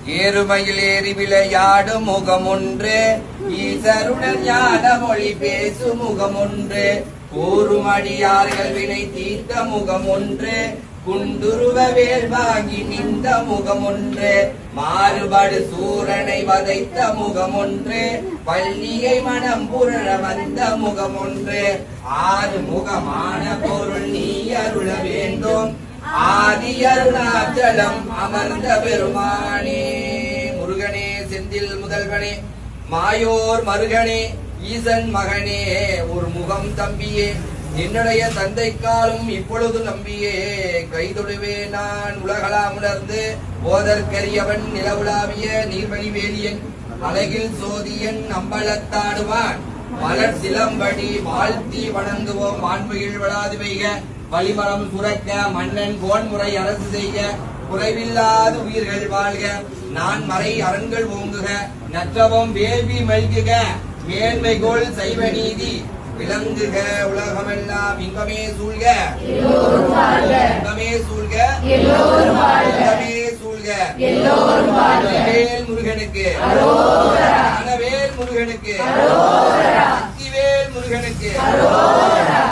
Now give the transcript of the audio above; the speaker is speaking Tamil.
ஏறுமையில் ஏறி விளையாடும் முகம் ஒன்று, ஈசருடன் ஞான மொழி பேசும் முகம் ஒன்று, கூறும் அடியார்கள் வினை தீர்த்த முகம் ஒன்று, குண்டுருவ வேல் வாங்கி நின்ற முகம் ஒன்று, மாறுபாடு சூரனை வதைத்த முகம் ஒன்று, பள்ளியை மனம் புரள வந்த முகம் ஒன்று, ஆறு முகமான பொருள் நீ அருள வேண்டும், ஆதி அருணாச்சலம் அமர்ந்த பெருமானே. முருகனே செந்தில் முதல்வனே, மாயோர் மருகனே, ஈசன் மகனே, ஒரு முகம் தம்பியே, என்னுடைய தந்தைக்காலும் இப்பொழுது நம்பியே, கைதொடுவே நான் உலகலாம் உணர்ந்து போதற்கரியவன் நிலவுலாவிய நீர்வழி வேலியன், அழகில் சோதியன் அம்பலத்தாடுவான், மலர் சிலம்படி வாழ்த்தி வணங்குவோம் வான்மையில் வளாது வைக, வழிமரம் சுரக்க மன்னன் கோன்முறை அரசு செய்க, குறைவில்லாத உயிர்கள் வாழ்க, நான் மறை அரண்கள் ஓங்குக, நற்றவம் வேள்வி மல்குக, மேன்மைகோள் சைவ நீதி விளங்குக, உலகமெல்லாம் இன்பமே சூழ்க, இன்பமே சூழ்க, இன்பமே சூழ்க. வேல் முருகனுக்கு, ஞானவேல் முருகனுக்கு, சக்திவேல் முருகனுக்கு.